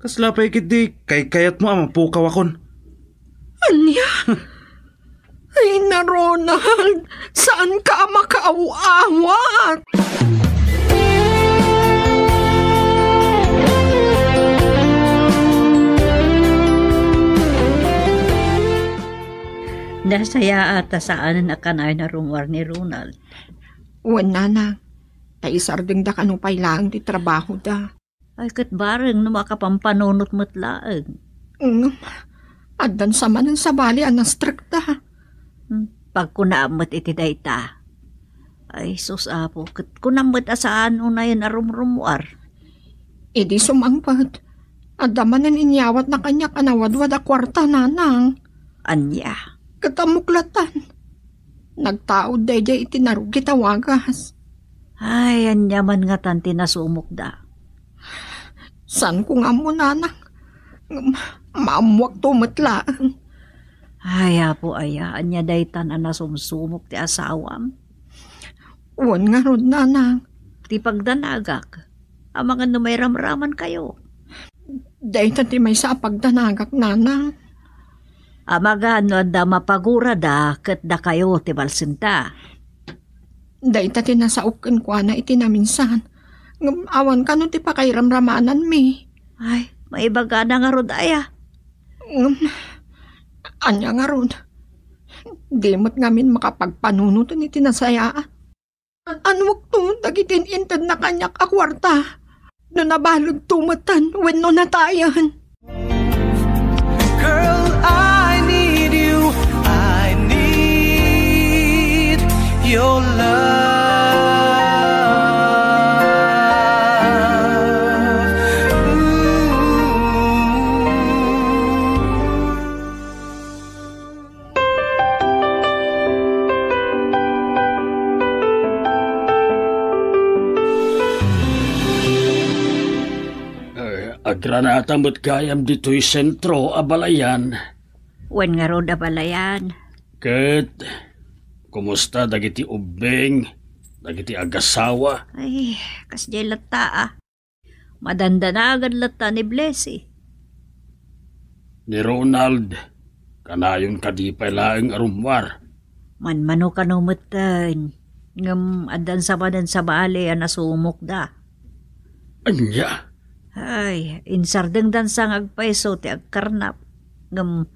Kaslapay kiti, kay kayat mo amapukaw akon. Anya? Ay na, Ronald, saan ka makaaw-awat? Nasaya ata saan na kanay na rumwar ni Ronald. Wan nana, taisarding da kanupay lang di trabaho da. Ay kat bareng no makapampanunot mo't laang. Adan sa manan sa bali anang strikta. Pag kunamot iti dayta. Ay sus apo, kat kunamot asaan unay na rumrumwar. Idi sumangpad. Adamanan inyawat na kanya kanawadwad a kwarta nanang. Anya. Katamuklatan. Nagtaod day iti narugi tawagas. Ay, anya man nga tanti nasumok da. San ko nga mo nanang? Maamuak tumatlaan. Ay, apo aya, anya daytan na nasumsumok ti asawam. Uwan nga rod nanang. Ti pagdanagak, ang mga numay ramraman kayo. Daytan ti may sa pagdanagak nanang. Amagano da mapagura da ket da kayo ti balsinta. Dayta ti nasauken kwa na iti naminsan. Awan ka no ti pakairamramanan mi. Ay, maibaga na nga rod aya. Anya nga rod. Di mo't ngamin makapagpanunuto ni tinasayaan. Anwag to, dagitin intad na kanyak akwarta. No nabalog tumatan, when no natayan. Girl, I need you. I need your love. Agranata mo't gayam dito'y sentro, abalayan. Wen nga rod abalayan. Ket, kumusta dagiti ubeng, dagiti agasawa? Ay, kasjay lata ah. Madandanagan lata ni Blessy. Ni Ronald, kanayon kadipay laeng arumwar. Manmano ka numutan. Ngam adan sa bali ang nasumok da. Anya? Ay, insardeng dansang agpaiso ti agkarnap. Ngam,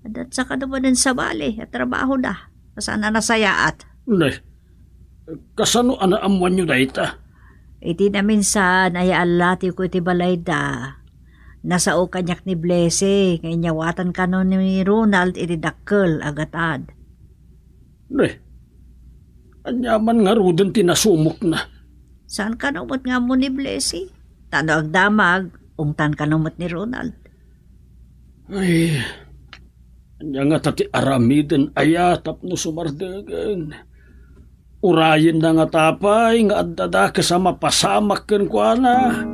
adat sa kadumanan sa bali at trabaho da. Kasana nasayaat. Ne, kasano anaamuan nyo dayta? Iti na minsan ay alati ko iti balay da. Nasao kanyak ni Blessy, ngay nyawatan ka no ni Ronald iti dakkel agatad. Ne, anyaman nga rudin tinasumok na. Saan ka numot nga mo ni Blessy? Tano agdamag, ungtan ka numot ni Ronald. Ay, anya nga tati aramiden ayatap no sumardagan. Urayin na nga tapay, nga addada kasama pasamak ken kwa na.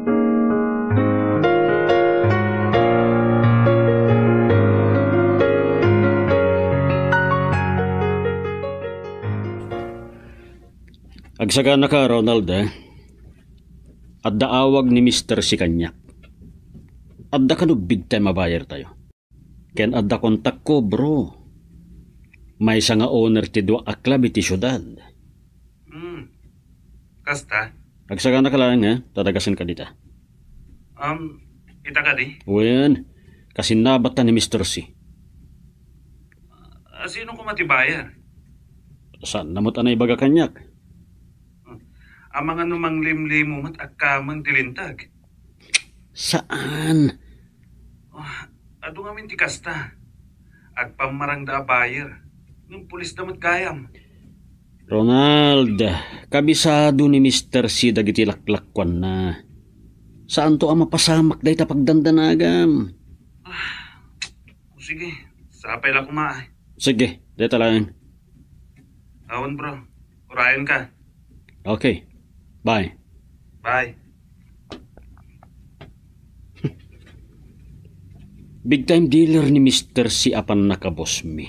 Agsaga na ka, Ronald, Adda awag ni Mr. si kanyak. Adda ka no big time mabayar tayo. Ken adda kontak ko, bro. May isa nga owner ti dua aklab iti syudad. Kasta? Agsaga na ka lang, Tatagasan ka dita. Ita ka di? Wen, kasi nabata ni Mr. C. Sino ko matibayar? Saan namot anay baga kanyak? Ang mga numang limlimo mat akamang tilintag. Saan? Ado nga ti kasta. Agpamarang da bayar. Nung pulis damat gayam. Ronald, kabisado ni Mr. C dagiti laklakwan na. Saan to ang mapasamak dahi pagdandanagam? Sige, sapay lang kumaay. Sige, dito lang. Awan bro, urayan ka. Okay, bye. Bye. Big time dealer ni Mr. C apan nakabos mi.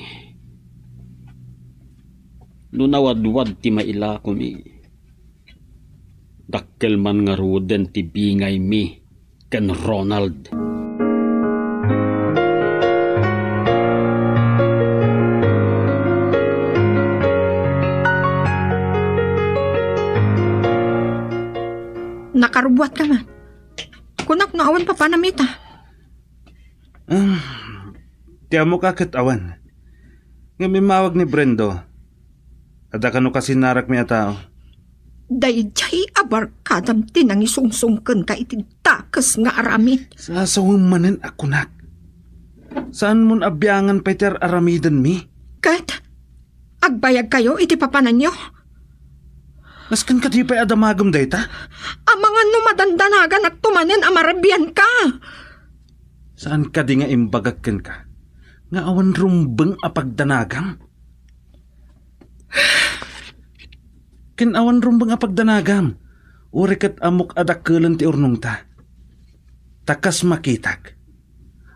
Nunawadwad ti maila ko mi. Dakkel man nga ruden ti bingay mi ken Ronald. Nakarubuat ka man. Kunak na awan pa panamita. Tiya mo kakit awan. Nga may mawag ni Brendo. Ada ka no kasi narak mi atao. Dayjay abarkadam tinang isungsungken ka itintakas nga aramid. Sasawang manen ako nak. Saan mon abyangan pa iter aramidan mi? Kat, agbayag kayo iti papanan nyo. Naskan ka di pa adamagam dayta? Ang mga numadandanagan at tumanen amarabian ka. Saan ka di nga imbagagkan ka? Nga awan rumbeng apagdanagam? Kinawan rumbeng apagdanagam. Urikat amok adakkelan ti urnong ta. Takas makitak.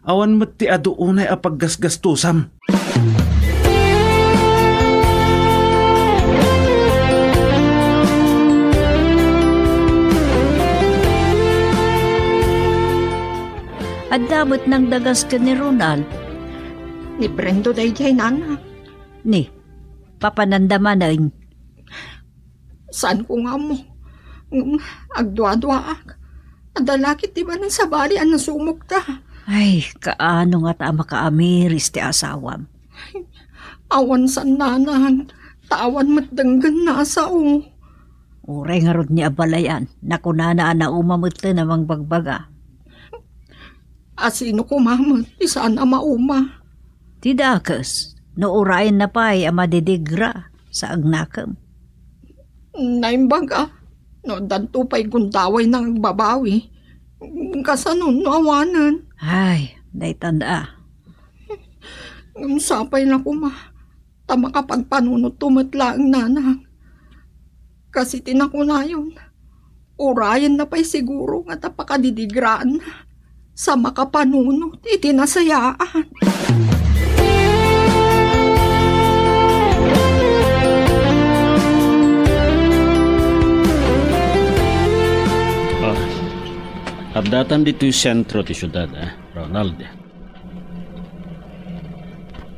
Awan met ti aduunay apaggasgastusam. At damot ng dagas ka ni Ronald. Ni Brendo dayjay nana. Ni, papanandaman na yun. Saan ko nga mo? Agdwa-dwa ak. Adalakit di ba ng sabali ang nasumok ta? Ay, kaano nga ta makaamiris ti asawam. Awan san nanan. Tawan matdanggan na asao. Uray nga rod ni abalayan. Nakunanaan na umamutla namang bagbaga. Asino ko mamot? Isaan na mauma. Tidakas, no urayan na pa'y amadidigra sa agnakam. Naimbaga. No, danto pa'y gundaway ng babawi. Kasanon, no awanan. Ay, day tanda. Sapay na kuma. Tama kapag panunot tumatla ang nanang. Kasi tinakunayon. Urayan na pa'y siguro nga tapakadidigraan na. Sa makapanunot, itinasayaan. At datan dito yung sentro ti syudad, Ronald.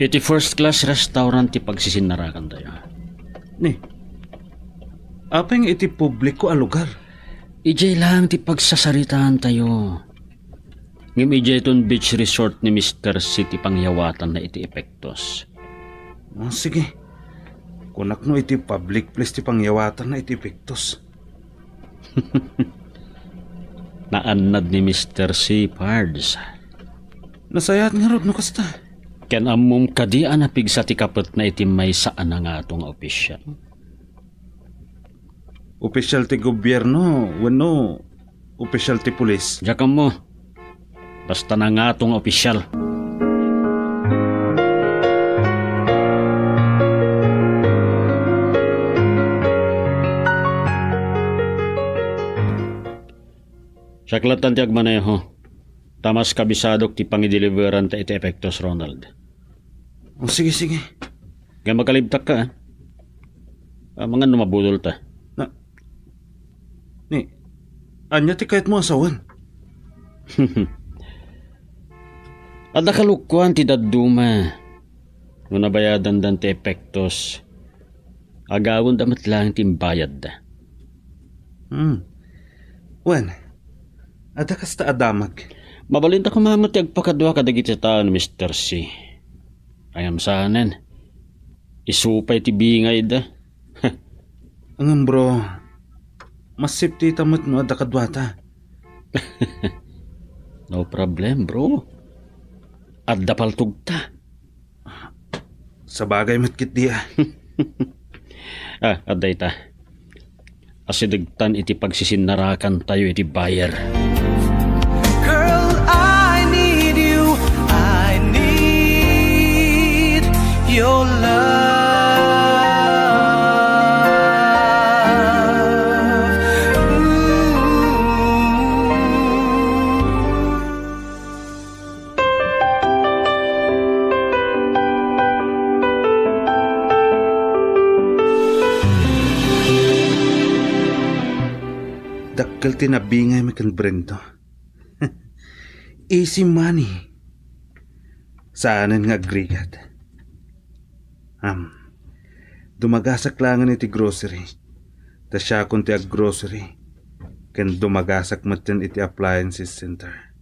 Iti first class restaurant ti pagsisinarakan tayo. Ni, apeng iti publiko a lugar? Ijay lang ti pagsasaritaan tayo. Ngim ijay ton beach resort ni Mr. City pangyawatan na iti epektos. Sige. Kunak no iti public place ti pangyawatan na iti epektos. Naanad ni Mr. C. Pards. Nasayat nga rod no kasta. Ken amom kadi anapig sa tikapet na iti may saan na nga itong opisyal. Opisyal ti gobyerno, wano opisyal ti pulis. Jakam mo. Basta na nga itong opisyal. Saklatan ti agmaneho. Tamas kabisadok ti pangideliveran ta iti epektos, Ronald. Sige. Kaya makalibtak ka, mga numabudol ta. Ni, anya ti kahit mo asawan? Ada kalukkuan ti daduma. No nabayadan dan ti epektos. Agawon damat lang timbayad da. Wen, ada kasta adamag. Mabalinta ko mamati agpakadwa kadagiti taon, Mr. C. Ayam sanen. Isupay ti bingay da. Ang bro, masip ti tamat no ada kadwata. No problem, bro. Adda paltug ta. Sa bagay matkit diya. Adday ta. Asidagtan iti pagsisinarakan tayo iti buyer. Girl, I need you. I need your love. Ooh. dakkel tinabingay mi kan Brendo. Easy money. Saanan nga agrigat. Dumagasak langan iti grocery. Ta siya kung ti ag-grocery. Ken dumagasak matin iti appliances center.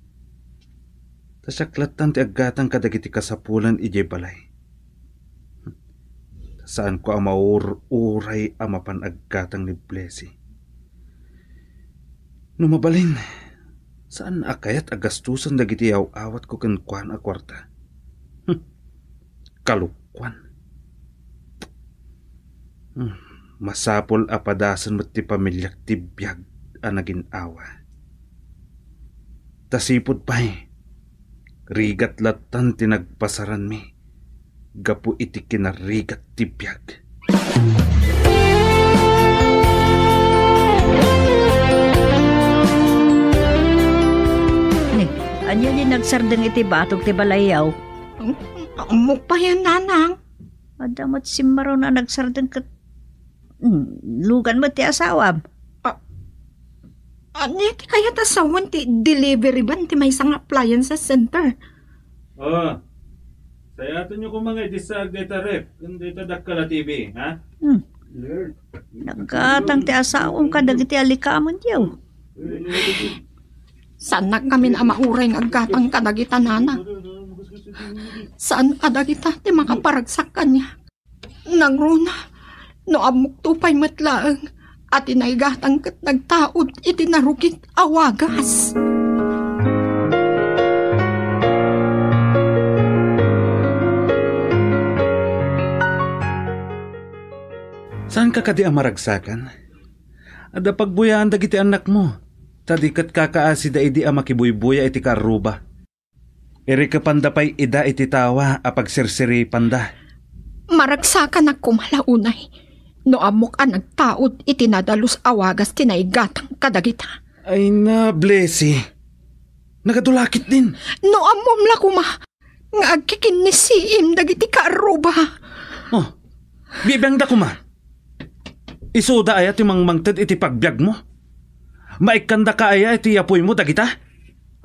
Ta siya klatan ti aggatang kadagiti kasapulan iti balay. Saan ko ang mauray amapan aggatang ni Blessy. Numabalin, saan akayat agastusan dagiti awat ko ken kuan a kwarta? Kalukwan. Masapol apadasan met ti pamilyak ti biyag a naging awa. Tasipod pa'y, rigat latan tinagpasaran mi. Gapu iti kinarigat ti biyag. Anya din nagsardeng iti batog ti balayaw. Amok pa yan, nanang. Adamot simaro na nagsardeng kat... lugan mo ti asawam. Anya ti kaya tasawan ti delivery ban ti may isang appliances center. Saya ato nyo kung mga idisag data ref, kung data dakala TV, ha? Nagkatang ti asawam ka dagiti alikamon diyaw. Saan na kami na mauray ng aggatang kadagita, nana? Saan kadagita ti makaparagsak kanya? Nangruna, no amok tupay matlaang, at inaygatang kat nagtaod iti narukit awagas. Saan ka kadi ang maragsakan? Ada pagbuyaan dagiti anak mo. Tadikat kakaasi da idi ang makibuybuya iti karuba. Iri ka pandapay ida iti tawa apag sirsiri panda. Maragsakan ako malaunay. No amok ang nagtaod iti nadalus awagas tinaigatang kadagita. Ay na, Blessy. Nagadulakit din. No amom la kuma. Nga agkikinisiim dagiti karuba. Oh, bibang da kuma. Isuda aya ti mangmangted iti pagbiag mo. Maikanda ka aya iti apoy mo dagita.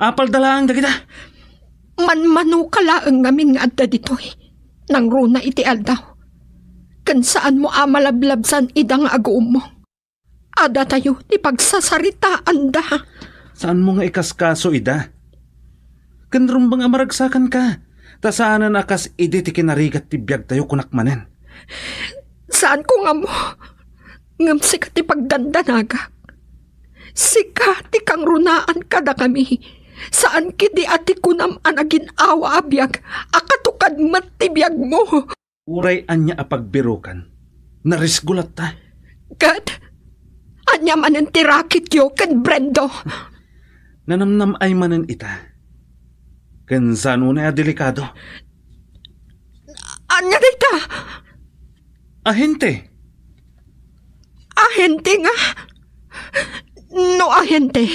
Apal dalaang dagita. Manmano kalaang ngamin nga adda ditoy. Nang runa iti aldaw. Kan saan mo amalablabsan idang agoom mo. Ada tayo ti pagsasaritaan da. Saan mo nga ikaskaso ida? Kan rumbang amaragsakan ka. Ta saanan akas idi ti kinarigat ti biag tayo kunakmanen. Saan ko nga mo? Ngam sika ti pagdandanagak. Sika ti kang runaan kada kami. Saan kidi ati kunam anagin awa abiyag. Akatukad matibiyag mo. Uray anya apagbirukan. Narisgulat ta. Gad, anya manen ti rakit yo ken Brendo. Nanamnam ay manen ita. Ken saan una delikado. Anya dita? Ahente. Ahente nga. No ahente.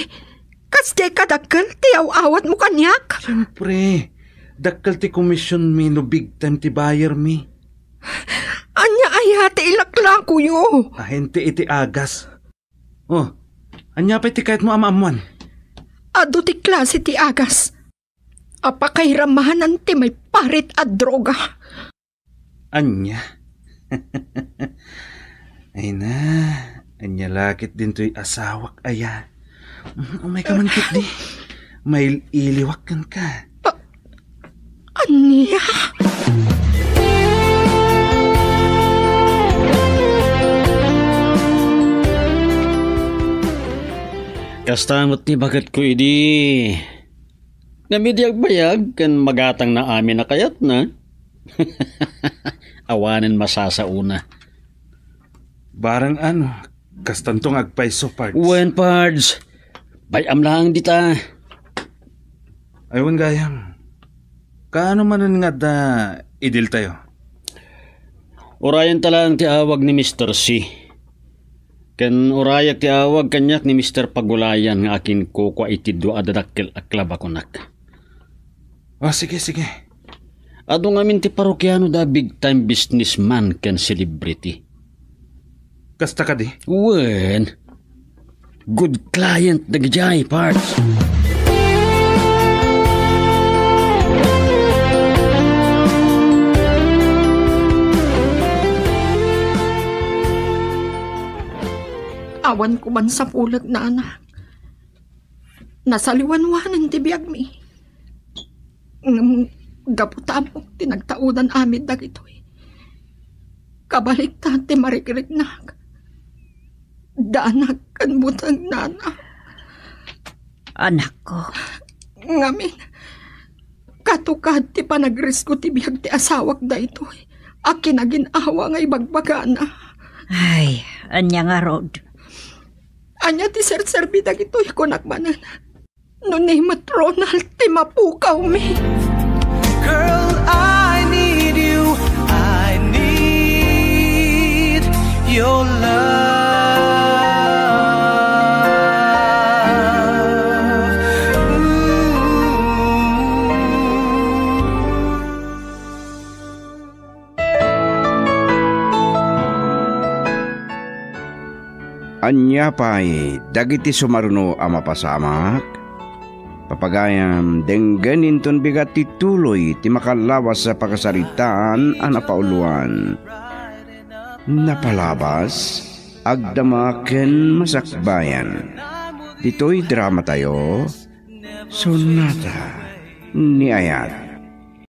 Kaste kadakkel ti awat mo kanyak. Siyempre. Dakkel ti komisyon mi no big time ti buyer mi. Anya ay ti ilakla ko yo. Ahente iti agas. Oh, anya pa iti kahit mo amamuan. Ado ti klase ti agas. Apakairamahanan ti may parit at droga. Anya? Ay na, anya lakit din to'y asawak aya. May kamankit di. May iliwakan ka. Anya? Kastamot ni bagat ko idi. Namidyag bayag kan magatang na amin na kayat na. Awanin masasauna. Barang ano, kastantong agpaiso parts. Wen pards, bayam lang dita. Aywan gayam. Kaano manan nga da idil tayo? Urayan talang ti awag ni Mr. C. Ken urayak ti awag kanyak ni Mr. Pagulayan nga akin ko iti do adadakkel aklaba kunak. Oh, sige. Ado ngamin ti parokyano da big time businessman ken celebrity. Kasta ka di? Wen, Good client dagijay, parts. Awan ko man sa pulag na anak. Nasaliwanwanan ti biyag mi. Gaputa mo, tinagtaudan amin dagitoy. Kabalik ta ti marikiriknak. Danak kan butang nana. Anak ko. Ngamin, katukad ti panagrisko ti biyag ti asawak da itoy. Akin agin awa nga ibagbagana. Ay, anya nga rod. Anya ti ser-serbi dagitoy konakmanan. No name it Ronald ti mapukaw mi. Girl, I need you. I need your love. Anya pa'y dagiti sumaruno a mapasamak, papagayam dengganin ton bigat ti tuloy ti makalawas sa pakasaritaan a napauluan. Napalabas, agdamaken masakbayan. Dito'y drama tayo, Sonata ni Ayat.